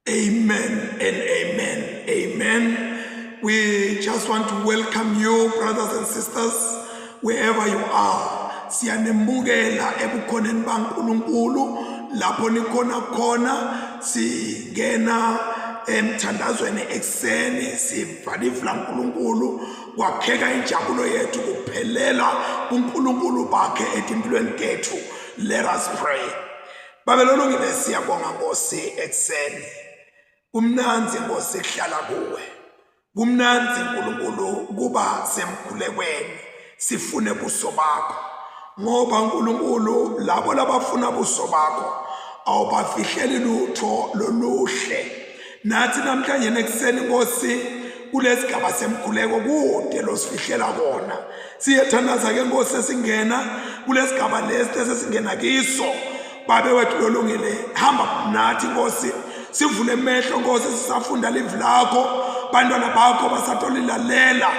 Amen and amen. Amen. We just want to welcome you, brothers and sisters, wherever you are. Siyanemukela ebukhoneni baNkulunkulu lapho nikhona khona singena emthandazweni ekseni sivala ivila uNkulunkulu kwakheka injabulo yethu kuphelela uNkulunkulu bakhe etimpilweni tethu. Let us pray. Babelolungile siyabonga Nkosi ekseni. Kumnanzi Nkosi hlala kuwe. Kumnanzi uNkulunkulu kuba semkhulekweni sifune buso bakho. Ngoba uNkulunkulu labo labafuna buso bakho awubafihleli lutho loluhle. Nathi namhlanje nekuseni Nkosi kulesigaba semkhuleko kude losifihlela kona. Siyethandaza ke Nkosi esingena kulesigaba lesi esingena kiso. Babe wethu lolungile hamba nathi Nkosi sivule emehlo Nkosi sisafunda livi lakho bantwana bakho basatolilalela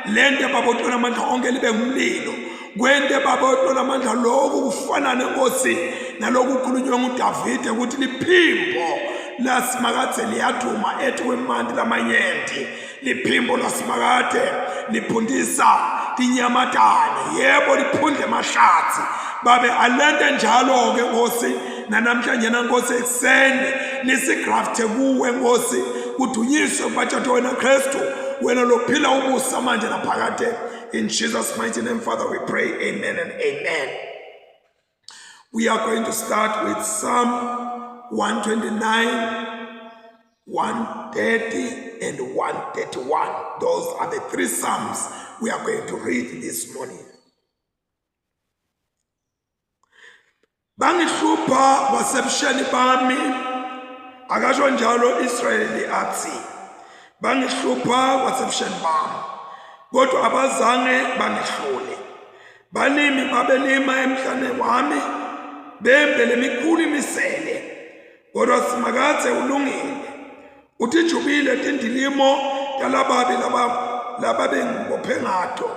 lento babothola amandla onke libe ngumlilo kwente babothola amandla lokhu kufanane Nkosi naloku kukhulunywa nguDavide ukuthi liphimbo lasimakade liyaduma ethi kwemandi lamanyenti liphimbo lasimakade liphundisa tinyamatane yebo liphundle amahlathi babe alente njalo ke Nkosi namhlanje Nkosi ekseni nisigrafte kuwe Nkosi kudunyiswe kubathatha wena Kristu wena lophila ubusa manje naphakade. In Jesus' mighty name, Father, we pray. Amen and amen. We are going to start with Psalm 129, 130, and 131. Those are the three Psalms we are going to read this morning. Bangihlupha basebusheni bami akasho njalo Israyeli athi bangihlupha basebusheni bami kodwa abazange bangihlule balimi babelima emhlane wami bembele mikhulu imisele kodwa simakade ulungile uthi jubile tindilimo yalababi laba bengibophe ngato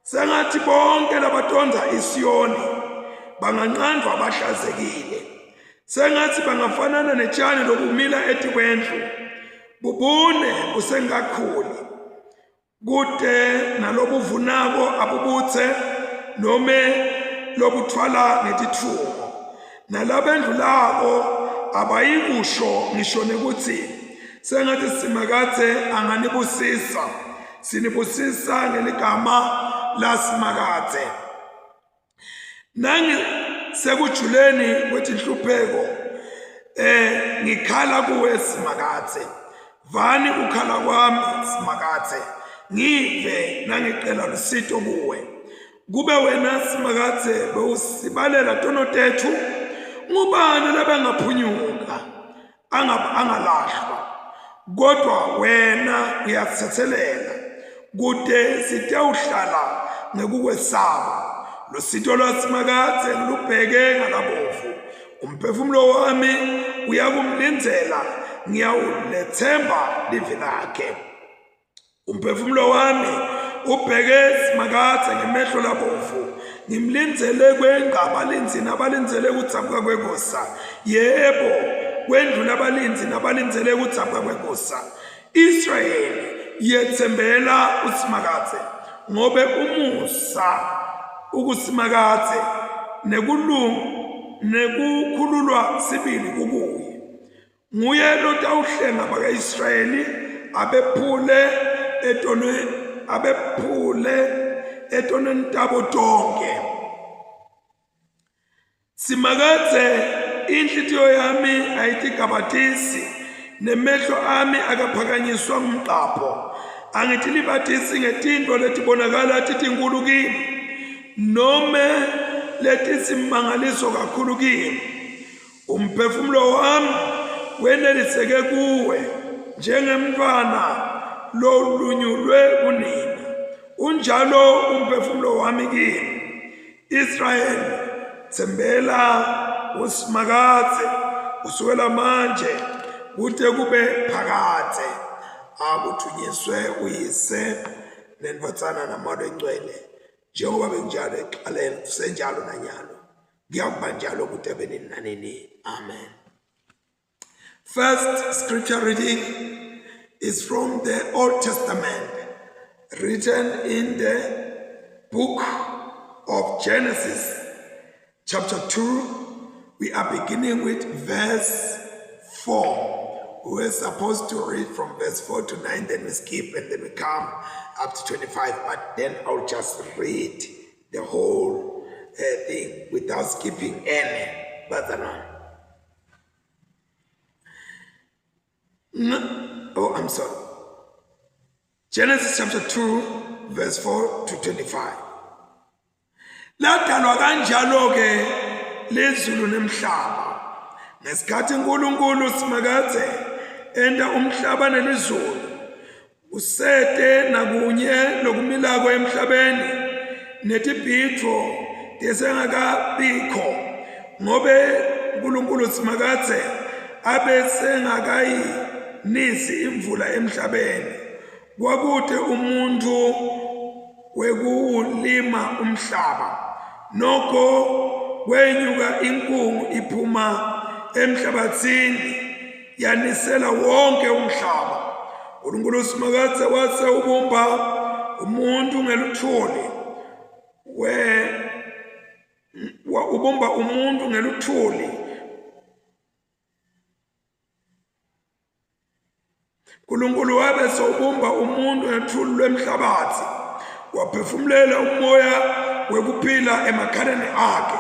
sengathi bonke labatonza iSiyoni banganqandwa abahlazekile sengathi bangafanana netshani lokumila etikwendlu bubune busengakhuli kude nalobuvunako abubuthe nome lobuthwala ngetithuko nalabendlu labo abayikusho ngisho nekuthi sengathi simakade anganibusisa sinibusisa ngeligama lasimakade nangi sekujuleni kwetinhlupheko ngikhala kuwe simakade vani ukhala kwami simakade ngive nangicela lusito kuwe kube wena simakade bewusibalela tono tethu ngubani labangaphunyuka angalahlwa kodwa wena uyasethelela kude sitewuhlala ngekukwesaba lusito lwasimakade lubheke ngalabovu umphefumulo wami uyakumlindzela ngiyawulethemba livi lakhe umphefumulo wami ubheke simakade ngemehlo labovu ngimlindzele kwengabalinzi nabalindzele ukutsabuka kwenkosa yebo kwendlula abalinzi nabalindzele ukutsabuka kwenkosa Israyeli yethembela usimakade ngobe umusa ukusimakade nekukhululwa sibili kukuye nguye lotawuhlenga baka-Israyeli abephule etonweni tabo tonke simakade inhlitiyo yami ayitikabatisi nemehlo ami akaphakanyiswa ngumqapho angithi libatisi ngetinto letibonakala titinkulu kimi nome letisimangaliso kakhulu kimi umphefumulo wami weneliseke kuwe njengemntwana lolunyulwe kunina unjalo umphefumulo wami kimi Israyeli thembela usimakade usukela manje kude kube phakade akuthunyiswe uyise nendvodzana namalo engcwele njengoba benjalo ekuqaleni kusenjalo nanyalo ngiyakuba njalo kude benini nanini. Amen. First scripture reading is from the Old Testament, written in the book of Genesis, chapter 2. We are beginning with verse 4. We're supposed to read from verse 4 to 9, then we skip and then we come up to 25. But then I'll just read the whole thing without skipping any. Oh, I'm sorry. Genesis chapter 2, verse 4 to 25. Ladalwa kanjalo ke lezulu nemhlaba. Ngesikhathi uNkulunkulu simakathe enda umhlaba nelizulu. Usete nakunye lokumilako emhlabeni netibhidvo desengakabikho ngobe uNkulunkulu simakathe abesengakayi nisi imvula emhlabeni. Kwakude umuntu wekuwulima umhlaba. Nokho kwenyuka inkungu iphuma emhlabathini yanisela wonke umhlaba. uNkulunkulu simakathe wase ubumba umuntu ngeluthuli. Ubumba umuntu ngeluthuli. uNkulunkulu wabe sobumba umuntu ngeluthuli lwemhlabathi. Waphefumulela umoya wekuphila emakhaleni akhe.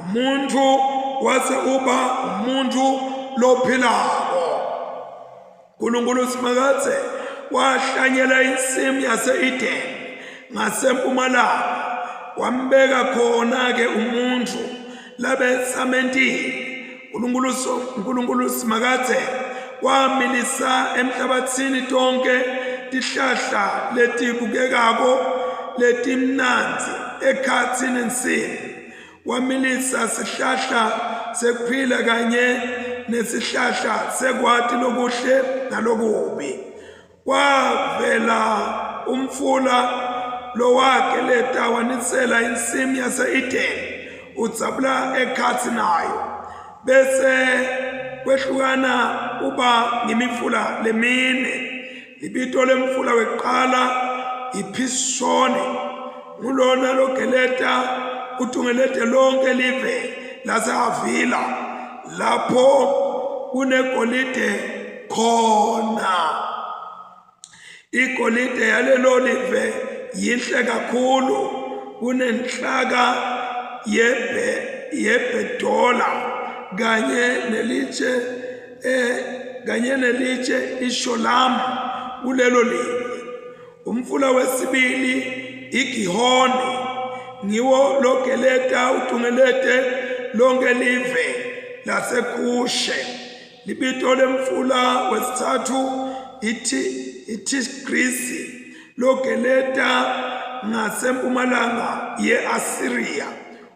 Umuntu wase uba umuntu lophilako. uNkulunkulu simakathe wahlanyela insimu yase-Edeni ngasempumalanga. Wambeka khona ke umuntu labesamentini. uNkulunkulu simakathe wamilisa emhlabathini tonke tihlahla letibukekako letimnanzi ekhathini nsini. Wamilisa sihlahla sekuphila kanye nesihlahla sekwati lokuhle nalokubi. Kwavela umfula lowake leta wanisela insimu yase-Edeni udzabula ekhatsi nayo. Bese kwehlukana uba ngemifula lemine. Libito lemfula wekuqala iPhishoni, ngulona logeleta utungelete lonke live laseHavila lapho kunegolide khona. Igolide yalelo live yinhle kakhulu kunenhlaka yeBedola kanye nelitshe iSholam kulelo live. Umfula wesibili iGihoni ngiwo logeleta utungelete lonke live laseKushe. Libito lemfula wesithathu iThigrisi logeleta ngasempumalanga ye-Asiriya.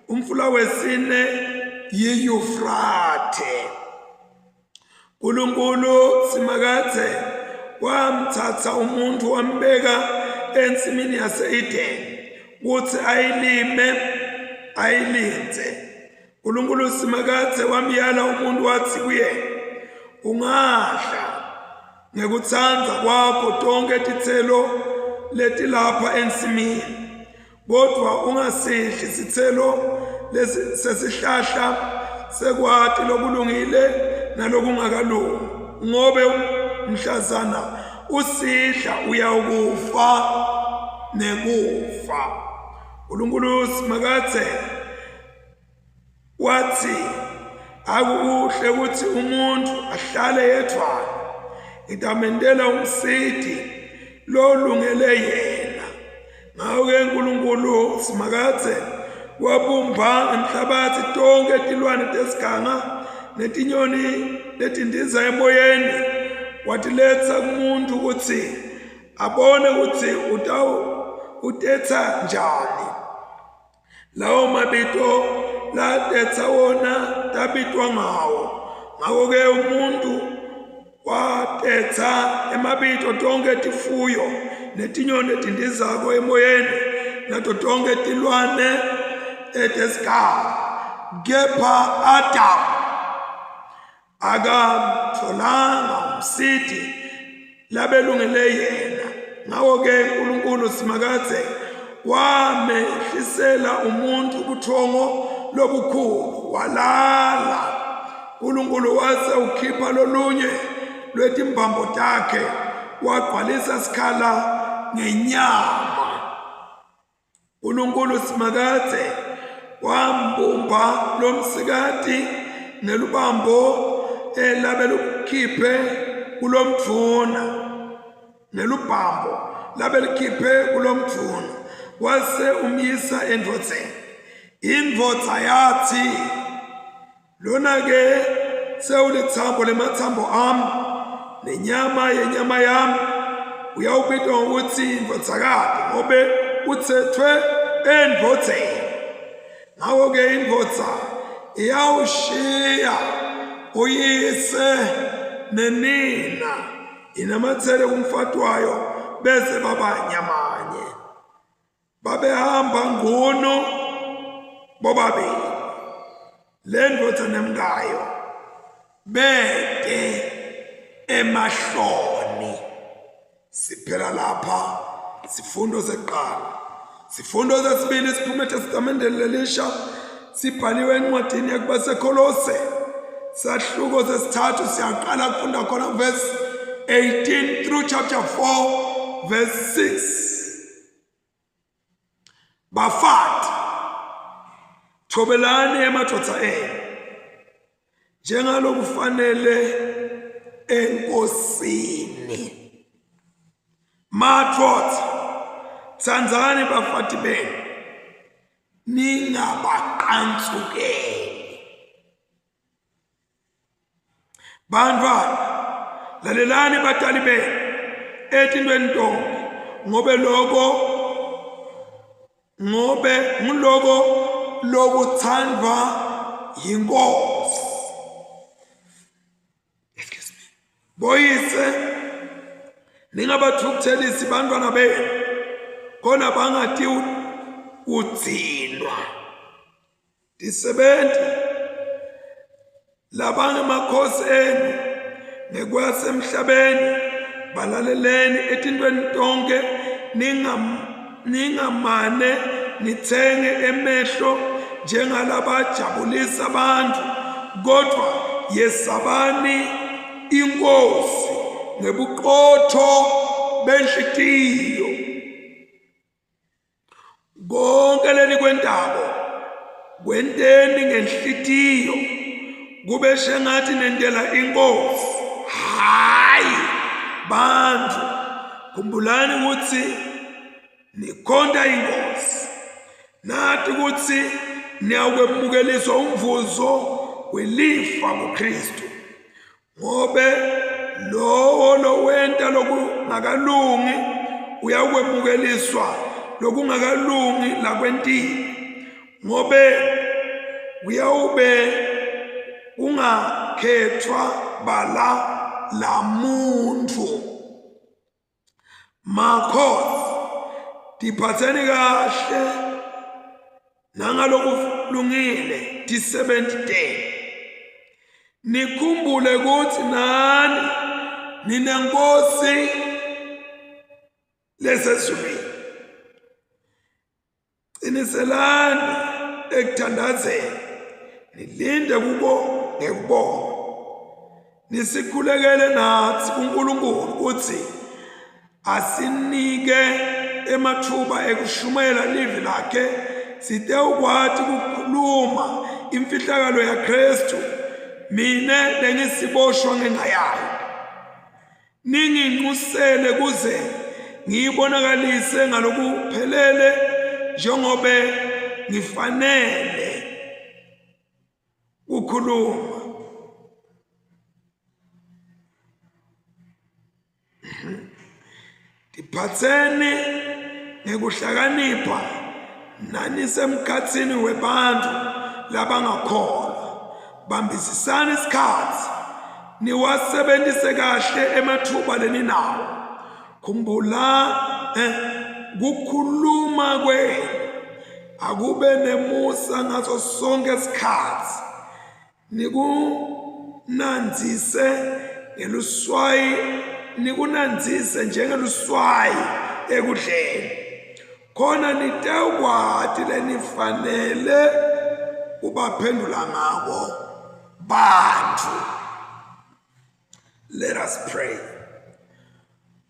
Umfula wesine yiYufrate. uNkulunkulu simakathe wamthatha umuntu wambeka ensimini yase-Edeni ukuthi ayilime ayilinze. uNkulunkulu simakathe wamyala umuntu wathi kuye, ungadla ngekutsandza kwakho tonke titselo letilapha ensimini, kodwa ungasidli sitselo sesihlahla sekwati lokulungile nalokungakalungi, ngobe mhlazana usidla uyawukufa nekufa. uNkulunkulu simakathe wathi akukuhle ukuthi umuntu ahlale yedwana. Ngitamendela umsidi lolungele yena. Ngakho-ke uNkulunkulu simakathe wabumba emhlabathi tonke tilwane tesiganga netinyoni letindiza emoyeni. Watiletsa kumuntu ukuthi abone ukuthi utetsa njani. Lawo mabito latetsa wona tabitwa ngawo. Ngakho-ke umuntu watetsa emabito tonke tifuyo netinyoni letindizako emoyeni nato tonke tilwane tesiganga. Kepha Adamu akamtholanga umsidi labelungele yena. Ngawo-ke uNkulunkulu simakathe wamehlisela umuntu ubuthongo lobukhulu, walala. uNkulunkulu wase ukhipha lolunye lwetimbambo takhe, wagqwalisa sikhala ngenyama. uNkulunkulu simakathe wambumba lo msikati nelubambo labe lukhiphe kulo mthuna, nelubambo labe likhiphe kulo mthuna, wase umyisa endvodzeni. Indvodza yathi, lona-ke sewulithambo lemathambo ami nenyama yenyama yami, uyawubitwa ngokuthi indvodzakade ngobe uthethwe endvodzeni. Ngawo-ke indvodza iyawushiya uyise nenina, inamathele kumfati wayo, bese baba nyamanye. Babehamba ngunu bobabili, le ndvodza nemkayo bede emahloni. Siphela lapha sifundo seqala. Sifundo sesibili siphume eTestamenteni Elisha sibhaliwe encwadini yakubaseKolose, sahluko sesithathu siyaqala kufunda khona verse 18 through chapter 4 verse 6. Bafati, thobelani emadvodza enu njengalokufanele enkosini. Madvodza, tsandzani bafati benu, ningabaqantsukeli. Bantwana, lalelani batali benu etintweni tonke, ngobe nguloko lokuthandwa yinkosi. Boyise, ningabathukuthelisi bantwana benu khona bangati udzinwa. Disebenti labangemakhosi enu ngekwasemhlabeni, balaleleni etintweni tonke, ningamane nithenge emehlo njengalabajabulisa abantu, kodwa yesabani inkosi ngebuqotho benhlitiyo. Konke leli kwentako kwenteni ngenhlitiyo, kube sengathi nendela inkosi, hayi bantu. Khumbulani ukuthi nikhonta inkosi, nathi ukuthi niyakwemukeliswa umvuzo welifa kuKristu, ngobe lowo lowenta lokungakalungi uyakwemukeliswa lokungakalungi lakwentini, ngobe kuyawube kungakhethwa bala la muntu. Makhosi, tiphatheni kahle nangalokulungile, tisebenteni. Nikhumbule ukuthi nani ninenkosi lesezulwini. Qiniselani ekuthandazeni, nilinde kubo ngekubonga. Nisikhulekele nathi kuNkulunkulu ukuthi asinike emathuba ekushumela livi lakhe, site ukwati kukhuluma imfihlakalo yaKristu, mina lengisiboshwa ngengayayo. Ninginxusele kuze ngiyibonakalise ngalokuphelele njengobe ngifanele ukukhuluma. Tiphatseni ngekuhlakanipha nanisemkhatsini webantu labangakholwa. Bambisisani isikhathi, niwasebenzise kahle emathuba leninawo. Khumbula kukhuluma kwenu akube nemusa ngaso sonke isikhathi. nikunanzise ngeluswayi, nikunanzise njengeluswayi ekudleni, khona nitawukwati lenifanele kubaphendula ngako bantfu. Let us pray.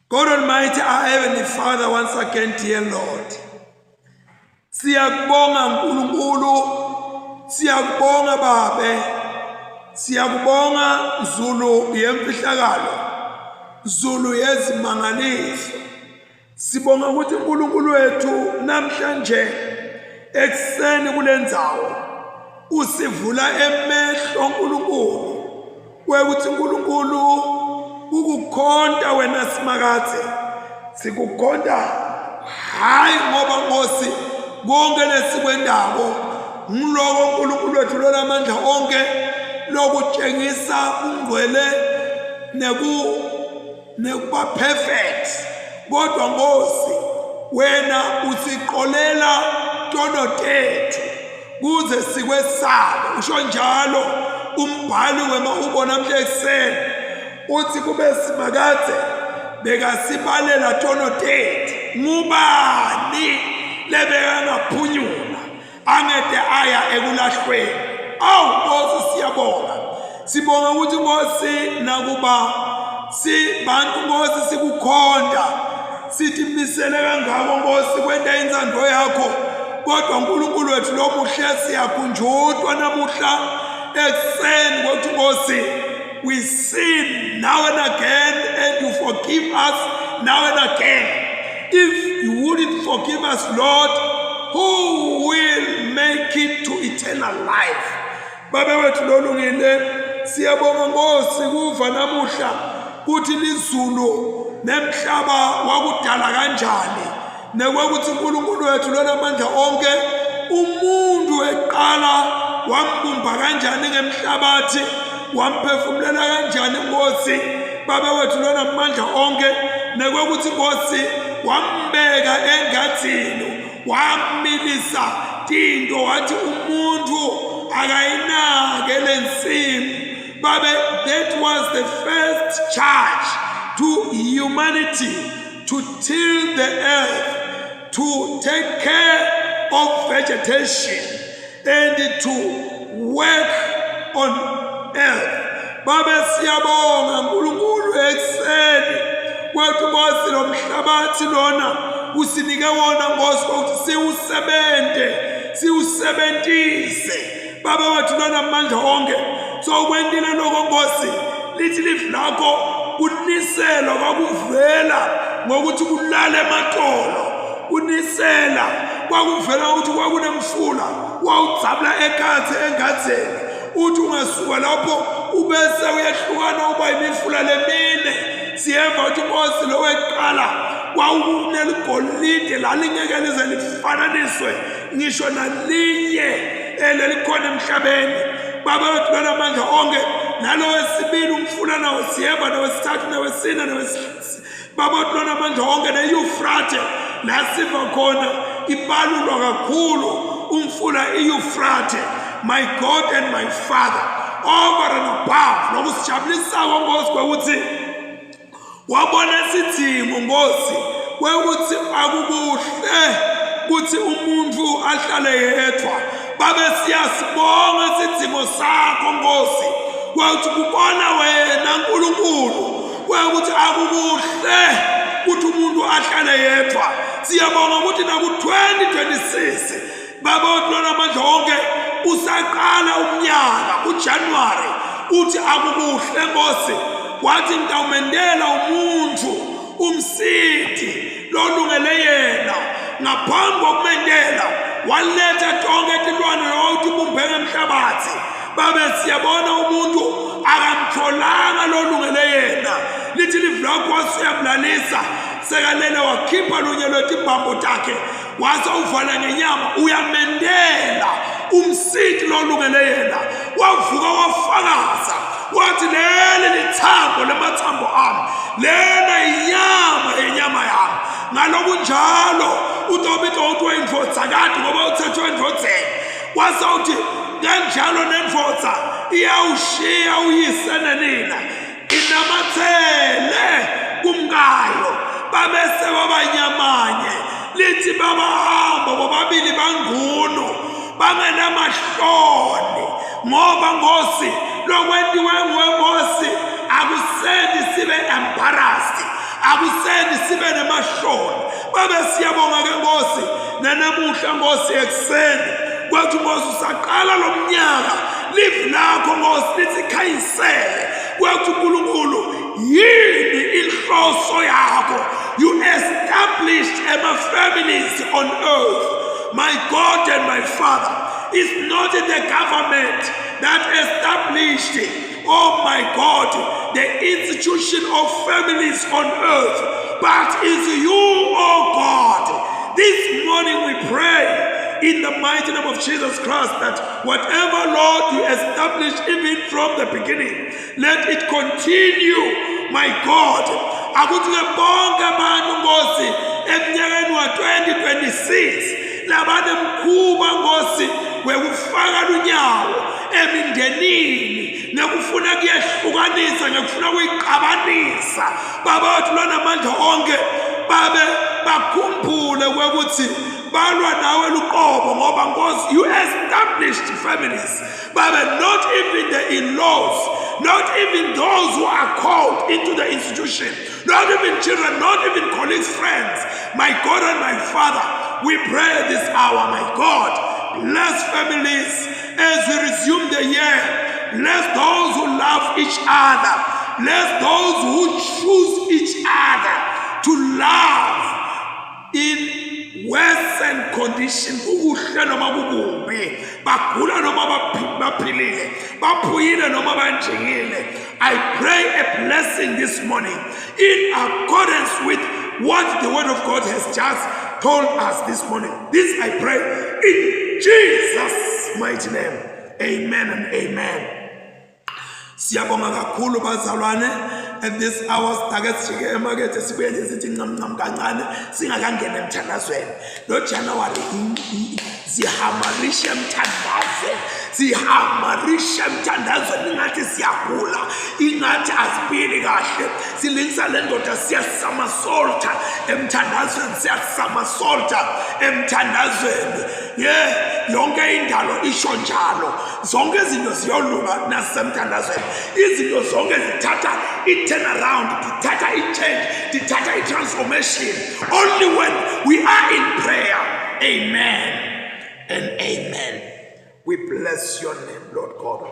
God Almighty, our Heavenly Father, once again, dear Lord, siyakubonga Nkulunkulu, siyakubonga Babe, siyakubonga Zulu yemfihlakalo, Zulu yezimangaliso. Sibonga ukuthi uNkulunkulu wethu namhlanje ekseni kulendzawo usivula emehlo uNkulunkulu wekuthi uNkulunkulu ukukhonta wena simakathe, sikukhonta hayi ngoba Nkosi konke lesikwendawo ngiloko uNkulunkulu wethu lolamandla onke lokutshengisa ungcwele nekuba perfect, kodwa Nkosi wena usiqolela tono tethu kuze sikwesabe. Usho njalo umbhali wema ubona namhla ekseni uthi kube simakathe bekasibalela tono tethu, ngubani lebeka ngaphunyula angede aya ekulahlweni. Awu Nkosi siyabonga, sibonga ukuthi Nkosi nakuba sibantu Nkosi sikukhonda, sithi misele kangako Nkosi kwenta inzando yakho, kodwa uNkulunkulu wethu lomuhle siyakhunjutwa namuhla ekseni kokuthi Nkosi we sin now and again and you forgive us now and again. If you wouldn't forgive us, Lord, who will make it to eternal life? Baba wethu lolungile, siyabonga Nkosi kuva namuhla kuthi lizulu nemhlaba wakudala kanjani, nekwakuthi uNkulunkulu wethu lonamandla onke umuntu eqala wambumba kanjani ngemhlabathi, wamphefumulela kanjani Nkosi Baba wethu lonamandla onke, nekwakuthi Nkosi wambeka engathini, wamilisa tinto wathi umuntu akayinake lensimu. Baba, that was the first charge to humanity, to till the earth, to take care of vegetation and to work on earth. Baba siyabonga Nkulunkulu ekseni kwethu Nkosi lo mhlabathi lona usinike wona Nkosi ukuthi siwusebentise Baba wethu lona amandla onke. So kwendile lokho Nkosi lithi lifu lakho kunisela kwakuvela ngokuthi kulale ematolo, kunisela kwakuvela ukuthi kwakunemfula wawudzabula ekhathe engatheni, uthi ungasuka lapho ubese uyehlukana uba imifula lemine. Siyeva ukuthi Nkosi lo weqala kwawuneligolide lalingeke lize lifananiswe ngisho nalinye elelikhona emhlabeni. Baba wethu lonamandla onke, nalo wesibili umfula nawo siyeva, nowesithathu nowesine Baba wethu lonamandla onke, ne-Euphrates la siva khona ibalulwa kakhulu umfula i-Euphrates. My God and my Father, over and above lokusijabulisako Nkosi kwekuthi wabona sidingo Nkosi kwekuthi akukuhle kuthi umuntu ahlale yedwa. Babe siyasibonga sidingo sakho Nkosi kwekuthi kubona wena Nkulunkulu kwekuthi akukuhle kuthi umuntu ahlale yedwa. Siyabonga ukuthi naku-2026 Baba wethu lonamandla onke usaqala umnyaka uJanuary uthi akukuhle Nkosi, wathi ngitawumendela umuntu umsidi lolungele yena. Ngaphambi kokumendela waletha tonke tilwane lowawuthi bumbeke emhlabathi. Babe siyabona umuntu akamtholanga lolungele yena, lithi lifu lakho wasiyablalisa sekalele wakhipha lunye lwetimbambo takhe wase uvala ngenyama, uyamendela umsidi lolungele yena. Wavuka wafakaza wathi leli lithambo lemathambo ami, lena inyama yenyama yami. Ngalokunjalo utobita ukuthi wayindvodza kade ngoba uthethwe endvodzeni, wasawuthi kanjalo nendvodza iyawushiya uyise nenina inamathele kumkayo babese babanyamanye lithi babahamba bobabili bangunu bangenamahloni ngoba Nkosi lokwentiwe nguwe Nkosi akusendi sibe embarrassed akusendi sibe nemahloni babe siyabonga ke Nkosi nanemuhla Nkosi ekuseni kwathi Nkosi usaqala lo mnyaka live lakho Nkosi lithi khayisele kwathi uNkulunkulu yini inhloso yakho you established families on earth. My God and my Father, it's not the government that established, oh my God, the institution of families on earth, but it's you, oh God. This morning we pray in the mighty name of Jesus Christ that whatever, Lord, you established even from the beginning, let it continue, my God. Akuthi bonke abantu Nkosi eminyakeni wa 2026 labane mkhuba Nkosi wekufaka lunyawo emindenini nekufuna kuyehlukanisa nekufuna kuyiqabanisa baba wethu lonamandla onke babe bakhumbule kwekuthi balwa nawe luqobo ngoba Nkosi you established families babe not even the in-laws, not even those who are called into the institution, not even children, not even colleagues, friends. My God and my Father, we pray this hour, my God, bless families as we resume the year. Bless those who love each other. Bless those who choose each other to love in worsened condition. Ukuhle noma kukubi, bagula noma baphilile, baphuyile noma banjingile. I pray a blessing this morning in accordance with what the Word of God has just told us this morning. This I pray in Jesus' mighty name. Amen and amen. Siyabonga kakhulu bazalwane at this hour target sike emarket sibuye nje sithi ncam kancane singakangena emthandazweni lo January sihamarisha emthandazweni sihamarisha emthandazweni ingathi siyagula ingathi asiphili kahle silingisa le ndoda siyasamasolta emthandazweni siyasamasolta emthandazweni yonke indalo isho njalo zonke izinto ziyolunga nasemthandazweni izinto zonke zithatha i-turnaround zithatha i-change zithatha i-transformation only when we are in prayer. Amen and amen. We bless your name, Lord God.